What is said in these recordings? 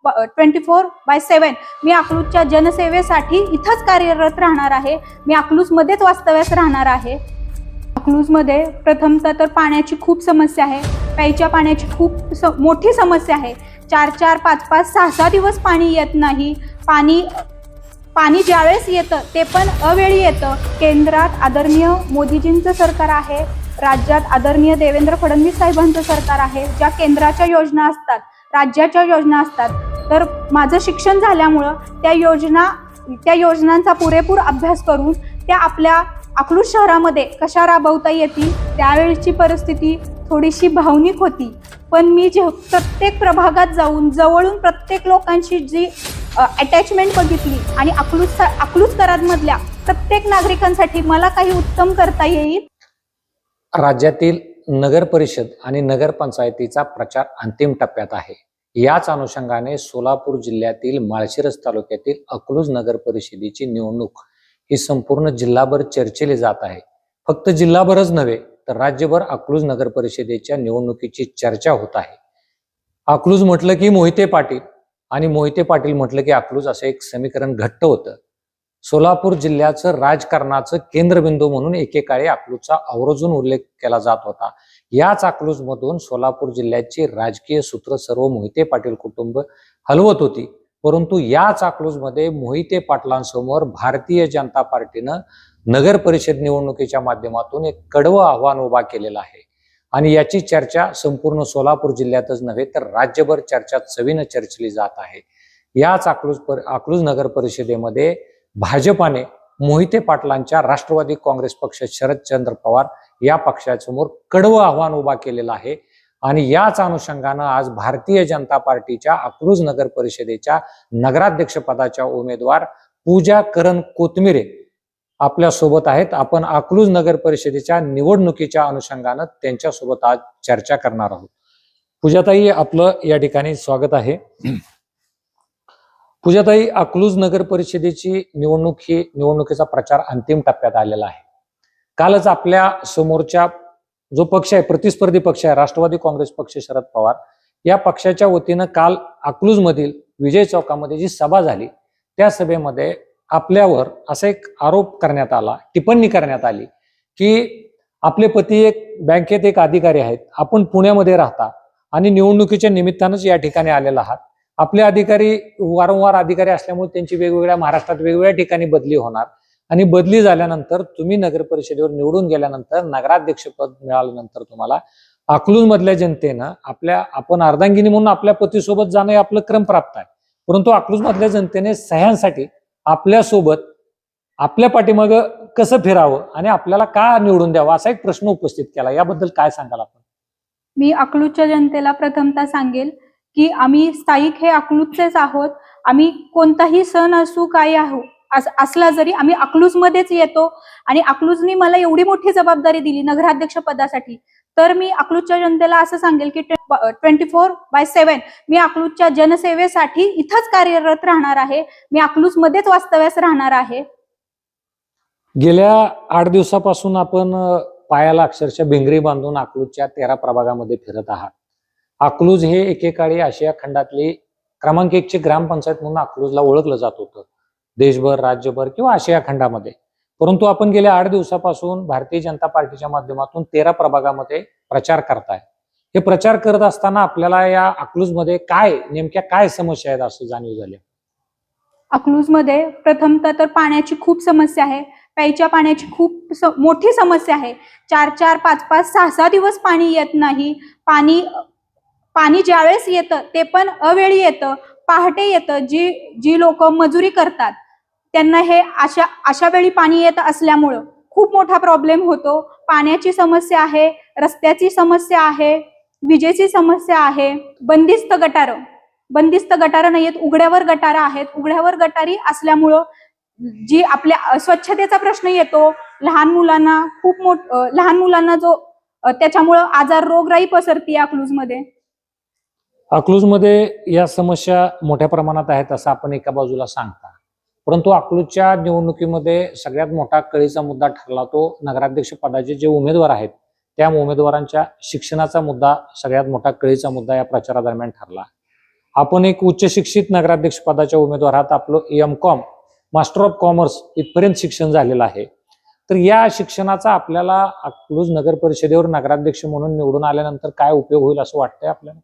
24/7 मी अकलूजच्या जनसेवेसाठी इथंच कार्यरत राहणार आहे। मी अकलूजमध्येच वास्तव्यास राहणार आहे। अकलूजमध्ये प्रथमतः तर पाण्याची खूप समस्या आहे। प्यायच्या पाण्याची खूप मोठी समस्या आहे। 4-4, 5-5, 6-6 दिवस पाणी येत नाही। पाणी ज्यावेळेस येतं ते पण अवेळी येतं। केंद्रात आदरणीय मोदीजींचं सरकार आहे, राज्यात आदरणीय देवेंद्र फडणवीस साहेबांचं सरकार आहे। ज्या केंद्राच्या योजना असतात, राज्याच्या योजना असतात, तर माझं शिक्षण झाल्यामुळं त्या योजनांचा पुरेपूर अभ्यास करून त्या आपल्या अकलूज शहरामध्ये कशा राबवता येतील, त्यावेळीची परिस्थिती थोडीशी भावनिक होती। पण मी प्रत्येक प्रभागात जाऊन जवळून प्रत्येक लोकांची जी अटॅचमेंट बघितली आणि अकलूजकरांमधल्या प्रत्येक नागरिकांसाठी मला काही उत्तम करता येईल। राज्यातील नगर परिषद आणि नगरपंचायतीचा प्रचार अंतिम टप्प्यात आहे। याच अनुषंगाने सोलापूर जिल्ह्यातील माळशिरस तालुक्यातील अकलूज नगर परिषदेची निवडणूक ही संपूर्ण जिल्हाभर चर्चेली जात आहे। फक्त जिल्हाभरच नव्हे तर राज्यभर अकलूज नगर परिषदेच्या निवडणुकीची चर्चा होत आहे। अकलूज म्हटलं की मोहिते पाटील आणि मोहिते पाटील म्हटलं की अकलूज असं एक समीकरण घट्ट होतं। सोलापूर जिल्ह्याचं राजकारणाचं केंद्रबिंदू म्हणून एकेकाळी अकलूजचा आवर्जून उल्लेख केला जात होता। याच अकलूजमधून सोलापूर जिल्ह्याची राजकीय सूत्र सर्व मोहिते पाटील कुटुंब हलवत होती। परंतु याच अकलूजमध्ये मोहिते पाटलांसमोर भारतीय जनता पार्टीनं नगर परिषद निवडणुकीच्या माध्यमातून एक कडवं आव्हान उभा केलेलं आहे आणि याची चर्चा संपूर्ण सोलापूर जिल्ह्यातच नव्हे तर राज्यभर चर्चा चवीनं चर्चली जात आहे। याच अकलूज नगर परिषदेमध्ये भाजपाने मोहिते पाटलांच्या राष्ट्रवादी काँग्रेस पक्ष शरदचंद्र पवार या पक्षासमोर कडवं आव्हान उभा केलेलं आहे आणि याच अनुषंगानं आज भारतीय जनता पार्टीच्या अकलूज नगर परिषदेच्या नगराध्यक्ष पदाच्या उमेदवार पूजा करण कोथमिरे आपल्या सोबत आहेत। आपण अकलूज नगर परिषदेच्या निवडणुकीच्या अनुषंगानं त्यांच्यासोबत आज चर्चा करणार आहोत। पूजाताई, आपलं या ठिकाणी स्वागत आहे। पूजाताई, अकलूज नगर परिषदेची निवडणुकीचा प्रचार अंतिम टप्प्यात आलेला आहे। कालच आपल्या समोरच्या जो पक्ष आहे, प्रतिस्पर्धी पक्ष आहे, राष्ट्रवादी काँग्रेस पक्ष शरद पवार या पक्षाच्या वतीनं काल अकलूज मधील विजय चौकामध्ये जी सभा झाली, त्या सभेमध्ये आपल्यावर असा एक आरोप करण्यात आला, टिप्पणी करण्यात आली की आपले पती एक बँकेत एक अधिकारी आहेत, आपण पुण्यामध्ये राहता आणि निवडणुकीच्या निमित्तानंच या ठिकाणी आलेला आहात। आपले अधिकारी वारंवार अधिकारी असल्यामुळे त्यांची वेगवेगळ्या महाराष्ट्रात वेगवेगळ्या ठिकाणी बदली होणार आणि बदली झाल्यानंतर तुम्ही नगर परिषदेवर निवडून गेल्यानंतर नगराध्यक्षपद मिळाल्यानंतर तुम्हाला अकलूज मधल्या जनतेनं आपण अर्धांगिनी म्हणून आपल्या पतीसोबत जाणं हे आपलं क्रम प्राप्त आहे। परंतु अकलूज मधल्या जनतेने सह्यांसाठी आपल्यासोबत आपल्या पाठीमाग कसं फिरावं आणि आपल्याला का निवडून द्यावं असा एक प्रश्न उपस्थित केला, याबद्दल काय सांगाल आपण? मी अकलूजच्या जनतेला प्रथमतः सांगेल की आम्ही स्थायिक हे अकलूजचेच आहोत। आम्ही कोणताही सण असू काय असला जरी आम्ही अकलूजमध्येच येतो आणि अकलूजनी मला एवढी मोठी जबाबदारी दिली नगराध्यक्ष पदासाठी, तर मी अकलूजच्या जनतेला असं सांगेल की 24/7 मी अकलूजच्या जनसेवेसाठी इथंच कार्यरत राहणार आहे। मी अकलूजमध्येच वास्तव्यास राहणार आहे। गेल्या 8 दिवसापासून आपण पायाला अक्षरशः भिंगरी बांधून अकलूजच्या 13 प्रभागामध्ये फिरत आहात। अकलूज हे एकेकाळी आशिया खंडातली क्रमांक 1ची ग्रामपंचायत म्हणून अकलूजला ओळखलं जात होतं, देशभर, राज्यभर किंवा आशिया खंडामध्ये। परंतु आपण गेल्या 8 दिवसापासून भारतीय जनता पार्टीच्या माध्यमातून 13 प्रभागामध्ये प्रचार करताय। हे प्रचार करत असताना आपल्याला या अकलूजमध्ये नेमक्या काय समस्या आहेत असं जाणीव झाली? अकलूजमध्ये प्रथमतः तर पाण्याची खूप समस्या आहे। प्यायच्या पाण्याची खूप मोठी समस्या आहे। 4-4, 5-5, 6-6 दिवस पाणी येत नाही। पाणी ज्यावेळेस येतं ते पण अवेळी येतं, पहाटे येतं। जी लोक मजुरी करतात त्यांना हे अशा वेळी पाणी येत असल्यामुळं खूप मोठा प्रॉब्लेम होतो। पाण्याची समस्या आहे, रस्त्याची समस्या आहे, विजेची समस्या आहे। बंदिस्त गटारं नाहीयेत, उघड्यावर गटारं आहेत। उघड्यावर गटारी असल्यामुळं जी आपल्या स्वच्छतेचा प्रश्न येतो, लहान मुलांना जो त्याच्यामुळं आजार रोगराई पसरते अकलूजमध्ये। अकलूजमध्ये या समस्या मोठ्या प्रमाणात आहेत असं आपण एका बाजूला सांगता, परंतु अकलूजच्या निवडणुकीमध्ये सगळ्यात मोठा कळीचा मुद्दा ठरला तो नगराध्यक्ष पदाचे जे उमेदवार आहेत त्या उमेदवारांच्या शिक्षणाचा मुद्दा सगळ्यात मोठा कळीचा मुद्दा या प्रचारादरम्यान ठरला। आपण एक उच्च शिक्षित नगराध्यक्ष पदाच्या उमेदवार आहात. आपलं M.Com मास्टर ऑफ कॉमर्स इथपर्यंत शिक्षण झालेलं आहे. तर या शिक्षणाचा आपल्याला अकलूज नगर परिषदेवर नगराध्यक्ष म्हणून निवडून आल्यानंतर काय उपयोग होईल असं वाटतंय आपल्याला?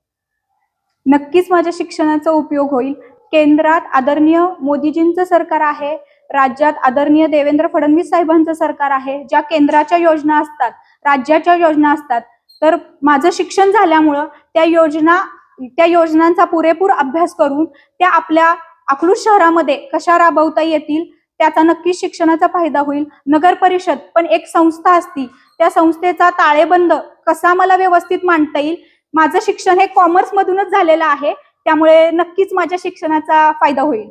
नक्कीच माझ्या शिक्षणाचा उपयोग होईल. केंद्रात आदरणीय मोदीजींचं सरकार आहे, राज्यात आदरणीय देवेंद्र फडणवीस साहेबांचं सरकार आहे. ज्या केंद्राच्या योजना असतात, राज्याच्या योजना असतात, तर माझं शिक्षण झाल्यामुळं त्या योजनांचा पुरेपूर अभ्यास करून त्या आपल्या अकलूज शहरामध्ये कशा राबवता येतील त्याचा नक्कीच शिक्षणाचा फायदा होईल. नगर परिषद पण एक संस्था असती, त्या संस्थेचा ताळेबंद कसा मला व्यवस्थित मांडता येईल. माझं शिक्षण हे कॉमर्स मधूनच झालेलं आहे, त्यामुळे नक्कीच माझ्या शिक्षणाचा फायदा होईल.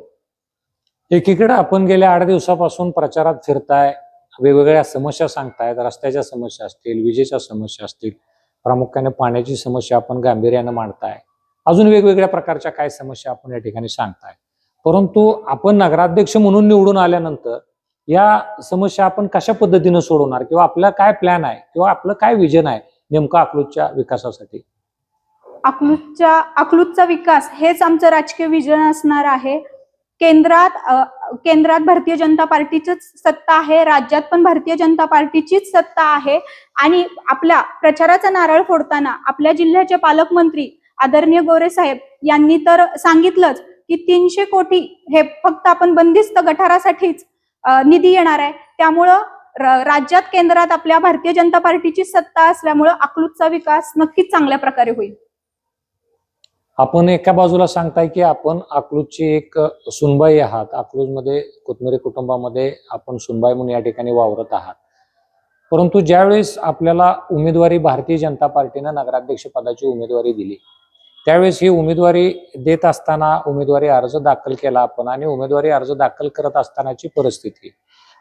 एकीकडे आपण गेल्या 8 दिवसापासून प्रचारात फिरताय, वेगवेगळ्या समस्या सांगतायत. रस्त्याच्या समस्या असतील, विजेच्या समस्या असतील, प्रामुख्याने पाण्याची समस्या आपण गांभीर्यानं मांडताय. अजून वेगवेगळ्या प्रकारच्या काय समस्या आपण या ठिकाणी सांगताय. परंतु आपण नगराध्यक्ष म्हणून निवडून आल्यानंतर या समस्या आपण कशा पद्धतीनं सोडवणार, किंवा आपला काय प्लॅन आहे, किंवा आपलं काय विजन आहे नेमका अकलूजच्या विकासासाठी? अकलूजचा विकास हेच आमचं राजकीय विजन असणार आहे. केंद्रात भारतीय जनता पार्टीचीच सत्ता आहे, राज्यात पण भारतीय जनता पार्टीचीच सत्ता आहे. आणि आपल्या प्रचाराचा नारळ फोडताना आपल्या जिल्ह्याचे पालकमंत्री आदरणीय गोरे साहेब यांनी तर सांगितलंच की 300 कोटी हे फक्त आपण बंदिस्त गटारासाठीच निधी येणार आहे. त्यामुळं राज्यात केंद्रात आपल्या भारतीय जनता पार्टीची सत्ता असल्यामुळं अकलूजचा विकास नक्कीच चांगल्या प्रकारे होईल. आपण एका बाजूला सांगताय की आपण अकलूजची एक सुनबाई आहात. अकलूजमध्ये कोथमिरे कुटुंबामध्ये आपण सुनबाई म्हणून या ठिकाणी वावरत आहात. परंतु ज्यावेळेस आपल्याला उमेदवारी भारतीय जनता पार्टीनं नगराध्यक्ष पदाची उमेदवारी दिली, त्यावेळेस ही उमेदवारी देत असताना उमेदवारी अर्ज दाखल केला आपण, आणि उमेदवारी अर्ज दाखल करत असतानाची परिस्थिती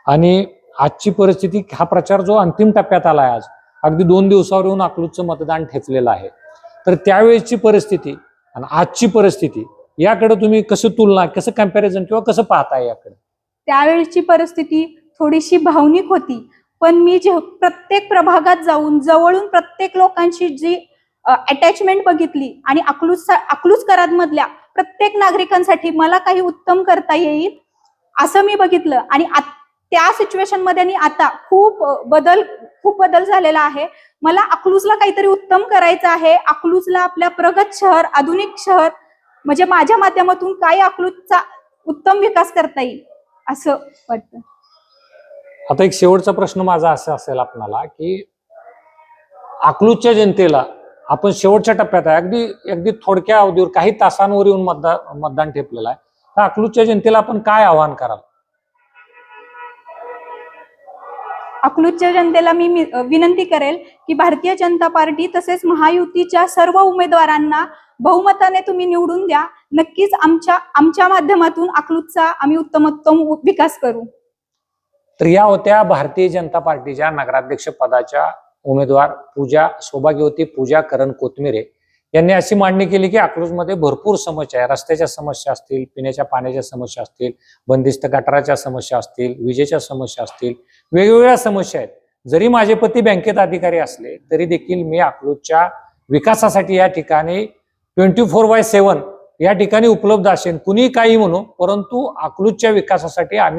आणि आजची परिस्थिती, हा प्रचार जो अंतिम टप्प्यात आलाय, आज अगदी 2 दिवसावर येऊन अकलूजचं मतदान ठेचलेलं आहे. तर त्यावेळेसची परिस्थिती आणि आजची परिस्थिती याकडे तुम्ही कसं तुलना, कसं कम्पॅरिझन किंवा कसं पाहताय याकडे? त्यावेळेसची परिस्थिती थोडीशी भावनिक होती, पण मी जे प्रत्येक प्रभागात जाऊन जवळून प्रत्येक लोकांची जी अटॅचमेंट बघितली आणि अकलूजकरांमधल्या मधल्या प्रत्येक नागरिकांसाठी मला काही उत्तम करता येईल असं मी बघितलं. आणि त्या सिच्युएशन मध्ये आणि आता खूप बदल झालेला आहे. मला अकलूजला काहीतरी उत्तम करायचं आहे. अकलूजला आपल्या प्रगत शहर, आधुनिक शहर म्हणजे माझ्या माध्यमातून काय अकलूजचा उत्तम विकास करता येईल असं वाटतं. आता एक शेवटचा प्रश्न माझा असा असेल आपल्याला की अकलूजच्या जनतेला आपण शेवटच्या टप्प्यात आहे, अगदी थोडक्या अवधीवर काही तासांवर येऊन मतदान ठेपलेलं आहे, तर अकलूजच्या जनतेला आपण काय आवाहन कराल? अकलूजच्या जनतेला मी विनंती करेल की भारतीय जनता पार्टी तसेच महायुतीच्या सर्व उमेदवारांना बहुमताने तुम्ही निवडून द्या. नक्कीच आमच्या माध्यमातून अकलूजचा आम्ही उत्तमोत्तम विकास करू. तर या होत्या भारतीय जनता पार्टीच्या नगराध्यक्ष पदाच्या उमेदवार सौभाग्यवती पूजा करण कोथमिरे यांनी अशी मांडणी केली की अकलूजमध्ये भरपूर समस्या आहे. रस्त्याच्या समस्या असतील, पिण्याच्या पाण्याच्या समस्या असतील, बंदिस्त गटाराच्या समस्या असतील, विजेच्या समस्या असतील, वेगवेगळ्या समस्या आहेत. जरी माझे पती बँकेत अधिकारी असले तरी देखील मी अकलूजच्या विकासासाठी या ठिकाणी 24/7 या ठिकाणी उपलब्ध असेल. कुणी काही म्हणू, परंतु अकलूजच्या विकासासाठी आम्ही